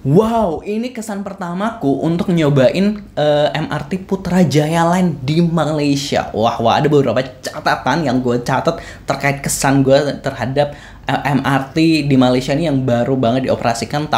Wow, ini kesan pertamaku untuk nyobain MRT Putrajaya Line di Malaysia. Wah, ada beberapa catatan yang gue catat terkait kesan gue terhadap MRT di Malaysia ini yang baru banget dioperasikan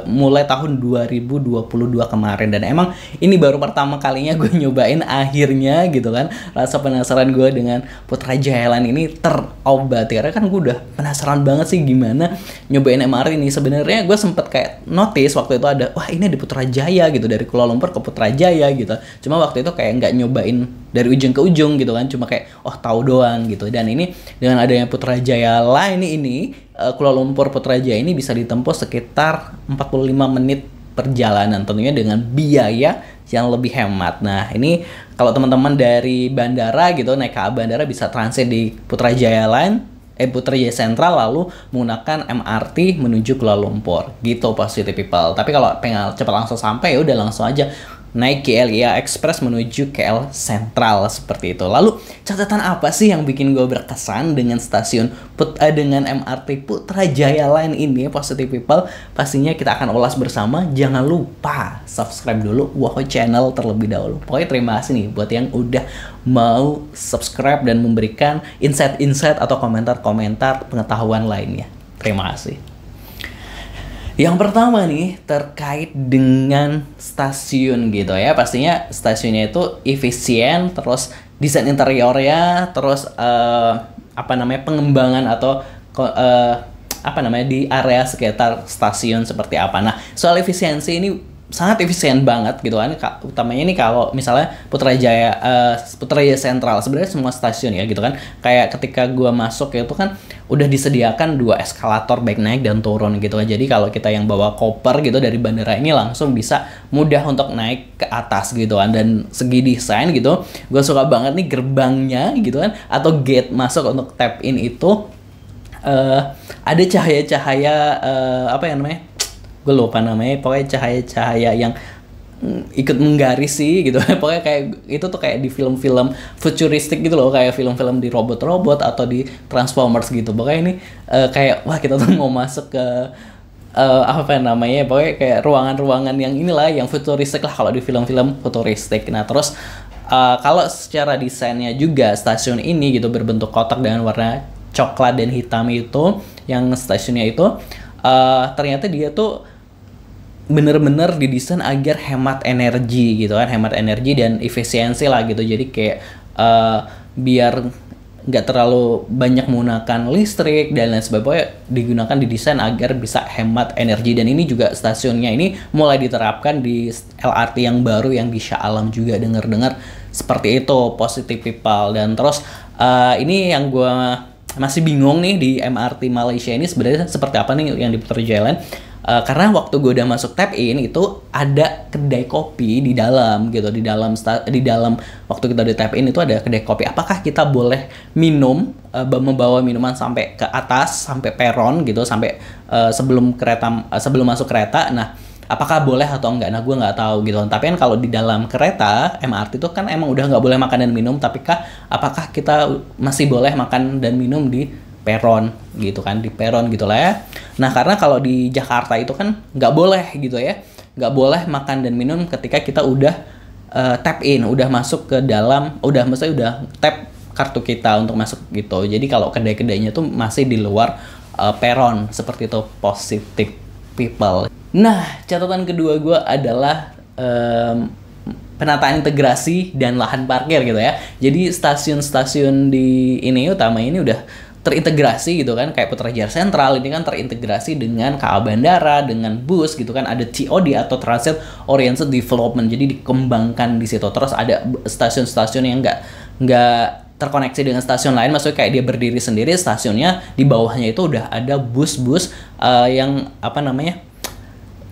mulai tahun 2022 kemarin. Dan emang ini baru pertama kalinya gue nyobain, akhirnya gitu kan. Rasa penasaran gue dengan Putrajaya Line ini terobati. Karena kan gue udah penasaran banget sih gimana nyobain MRT ini. Sebenarnya gue sempet kayak notice waktu itu ada, wah ini di Putrajaya gitu, dari Kuala Lumpur ke Putrajaya gitu. Cuma waktu itu kayak nggak nyobain dari ujung ke ujung gitu kan, cuma kayak tahu doang gitu. Dan ini dengan adanya Putrajaya Line ini, Kuala Lumpur Putrajaya ini bisa ditempuh sekitar 45 menit perjalanan, tentunya dengan biaya yang lebih hemat. Nah ini kalau teman-teman dari bandara gitu naik ke bandara bisa transit di Putrajaya Line, Putrajaya Sentral, lalu menggunakan MRT menuju Kuala Lumpur gitu, positive people. Tapi kalau pengen cepat langsung sampai, ya udah langsung aja naik KLIA Express menuju KL Sentral seperti itu. Lalu catatan apa sih yang bikin gue berkesan dengan dengan MRT Putrajaya Line ini, positive people? Pastinya kita akan ulas bersama. Jangan lupa subscribe dulu Wow Channel terlebih dahulu. Pokoknya terima kasih nih buat yang udah mau subscribe dan memberikan insight-insight atau komentar-komentar pengetahuan lainnya. Terima kasih. Yang pertama nih terkait dengan stasiun gitu ya. Pastinya stasiunnya itu efisien, terus desain interiornya, terus pengembangan atau di area sekitar stasiun seperti apa. Nah, soal efisiensi ini sangat efisien banget gitu kan. Utamanya ini kalau misalnya Putrajaya Sentral, sebenarnya semua stasiun ya gitu kan. Kayak ketika gua masuk itu kan udah disediakan 2 eskalator baik naik dan turun gitu kan. Jadi kalau kita yang bawa koper gitu dari bandara ini langsung bisa mudah untuk naik ke atas gitu kan. Dan segi desain gitu, gua suka banget nih gerbangnya gitu kan, atau gate masuk untuk tap in itu ada cahaya-cahaya gue lupa namanya, pokoknya cahaya-cahaya yang ikut menggaris sih gitu. Pokoknya kayak itu tuh kayak di film-film futuristik gitu loh, kayak film-film di robot-robot atau di Transformers gitu. Pokoknya ini kayak wah kita tuh mau masuk ke pokoknya kayak ruangan-ruangan yang inilah, yang futuristik lah kalau di film-film futuristik. Nah terus kalau secara desainnya juga stasiun ini gitu berbentuk kotak dengan warna coklat dan hitam itu, yang stasiunnya itu ternyata dia tuh bener-bener didesain agar hemat energi gitu kan, hemat energi dan efisiensi lah gitu. Jadi kayak biar nggak terlalu banyak menggunakan listrik dan lain sebagainya, digunakan didesain agar bisa hemat energi. Dan ini juga stasiunnya ini mulai diterapkan di LRT yang baru yang di Shah Alam juga, dengar-dengar seperti itu, positive people. Dan terus ini yang gue masih bingung nih di MRT Malaysia ini sebenarnya seperti apa nih yang di Putrajaya Line. Karena waktu gue udah masuk tap in itu ada kedai kopi di dalam gitu, di dalam waktu kita di tap in itu ada kedai kopi. Apakah kita boleh minum, membawa minuman sampai ke atas, sampai peron gitu, sampai sebelum masuk kereta? Nah apakah boleh atau enggak? Nah gue nggak tahu gitu. Tapi kan kalau di dalam kereta MRT itu kan emang udah nggak boleh makan dan minum. Tapi apakah kita masih boleh makan dan minum di peron gitu kan, di peron gitulah ya. Nah karena kalau di Jakarta itu kan nggak boleh gitu ya, nggak boleh makan dan minum ketika kita udah tap in, udah masuk ke dalam, udah tap kartu kita untuk masuk gitu. Jadi kalau kedai-kedainya tuh masih di luar peron seperti itu, positive people. Nah catatan kedua gue adalah penataan integrasi dan lahan parkir gitu ya. Jadi stasiun-stasiun di ini utama ini udah terintegrasi gitu kan, kayak Putrajaya Sentral ini kan terintegrasi dengan KA Bandara, dengan bus gitu kan, ada TOD atau Transit Oriented Development, jadi dikembangkan di situ. Terus ada stasiun-stasiun yang nggak terkoneksi dengan stasiun lain, maksudnya kayak dia berdiri sendiri stasiunnya, di bawahnya itu udah ada bus-bus yang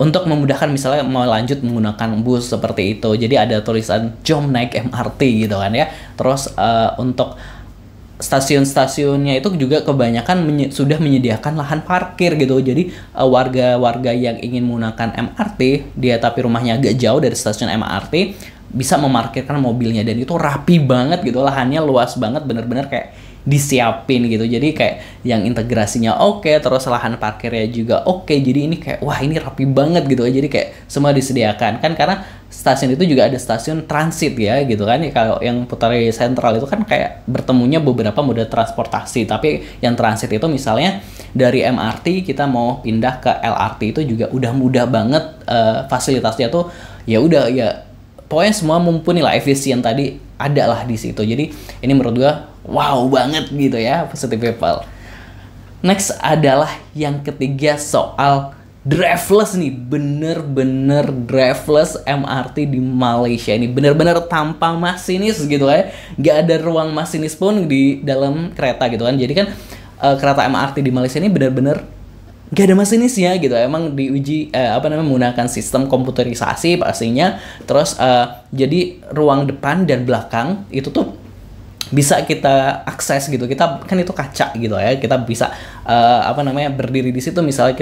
untuk memudahkan misalnya mau lanjut menggunakan bus seperti itu. Jadi ada tulisan jom naik MRT gitu kan ya. Terus untuk stasiun-stasiunnya itu juga kebanyakan sudah menyediakan lahan parkir gitu. Jadi warga-warga yang ingin menggunakan MRT dia tapi rumahnya agak jauh dari stasiun MRT bisa memarkirkan mobilnya, dan itu rapi banget gitu, lahannya luas banget, bener-bener kayak disiapin gitu. Jadi kayak yang integrasinya oke, terus lahan parkirnya juga oke. Jadi ini kayak wah ini rapi banget gitu. Jadi kayak semua disediakan kan, karena stasiun itu juga ada stasiun transit ya gitu kan. Ya, kalau yang Putrajaya Sentral itu kan kayak bertemunya beberapa moda transportasi, tapi yang transit itu misalnya dari MRT kita mau pindah ke LRT itu juga udah mudah banget, fasilitasnya tuh ya udah ya pokoknya semua mumpuni lah, efisien tadi ada lah di situ. Jadi ini menurut gua wow banget gitu ya, positive people. Next adalah yang ketiga soal driverless nih, bener-bener driverless MRT di Malaysia ini, bener-bener tanpa masinis gitu ya, nggak ada ruang masinis pun di dalam kereta gitu kan. Jadi kan kereta MRT di Malaysia ini bener-bener gak ada masinisnya gitu, emang diuji menggunakan sistem komputerisasi pastinya. Terus jadi ruang depan dan belakang itu tuh bisa kita akses gitu, kita kan itu kaca gitu ya, kita bisa berdiri di situ. Misalnya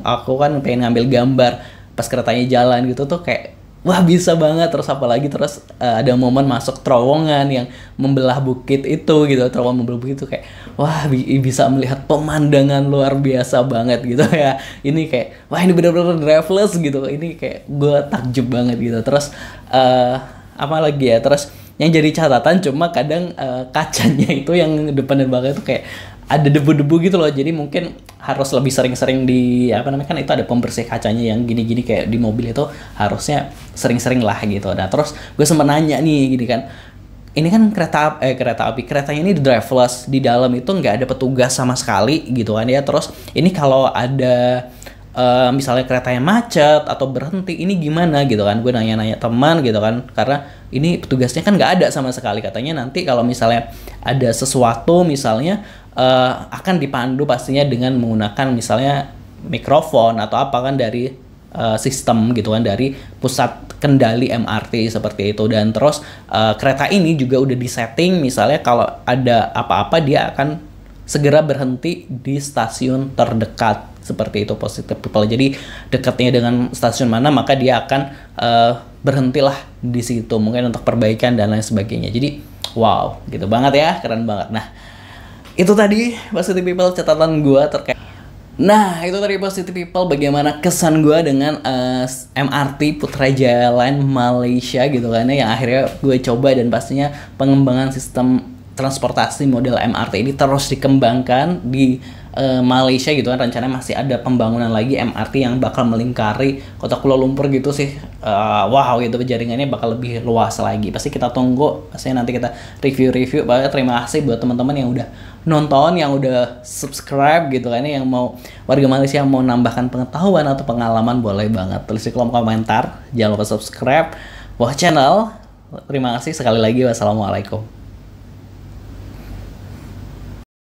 aku kan pengen ngambil gambar pas keretanya jalan gitu tuh kayak wah bisa banget. Terus apalagi ada momen masuk terowongan yang membelah bukit itu gitu, terowongan membelah bukit itu kayak wah bisa melihat pemandangan luar biasa banget gitu ya. Ini kayak wah ini benar-benar driverless gitu, ini kayak gue takjub banget gitu. Terus apalagi ya, terus yang jadi catatan cuma kadang kacanya itu yang depan dan belakang itu kayak ada debu-debu gitu loh. Jadi mungkin harus lebih sering-sering kan itu ada pembersih kacanya yang gini-gini kayak di mobil itu harusnya sering-sering lah gitu. Nah terus gue sempat nanya nih gini kan, ini kan keretanya ini driverless, di dalam itu nggak ada petugas sama sekali gitu kan ya. Terus ini kalau ada misalnya keretanya macet atau berhenti ini gimana gitu kan, gue nanya-nanya teman gitu kan, karena ini petugasnya kan nggak ada sama sekali. Katanya nanti kalau misalnya ada sesuatu misalnya akan dipandu pastinya dengan menggunakan misalnya mikrofon atau apa kan dari sistem gitu kan, dari pusat kendali MRT seperti itu. Dan terus kereta ini juga udah disetting misalnya kalau ada apa-apa dia akan segera berhenti di stasiun terdekat seperti itu, positive people. Jadi dekatnya dengan stasiun mana maka dia akan berhentilah di situ mungkin untuk perbaikan dan lain sebagainya. Jadi wow gitu banget ya, keren banget. Nah itu tadi positive people catatan gue terkait. Nah itu tadi positive people bagaimana kesan gue dengan MRT Putrajaya Line Malaysia gitu kan ya, yang akhirnya gue coba. Dan pastinya pengembangan sistem transportasi model MRT ini terus dikembangkan di Malaysia gitu kan. Rencananya masih ada pembangunan lagi MRT yang bakal melingkari kota Kuala Lumpur gitu sih. Wow gitu, jaringannya bakal lebih luas lagi. Pasti kita tunggu, pastinya nanti kita review-review. Terima kasih buat teman-teman yang udah nonton, yang udah subscribe gitu kan, yang mau warga Malaysia yang mau nambahkan pengetahuan atau pengalaman boleh banget tulis di kolom komentar. Jangan lupa subscribe channel. Terima kasih sekali lagi, wassalamualaikum.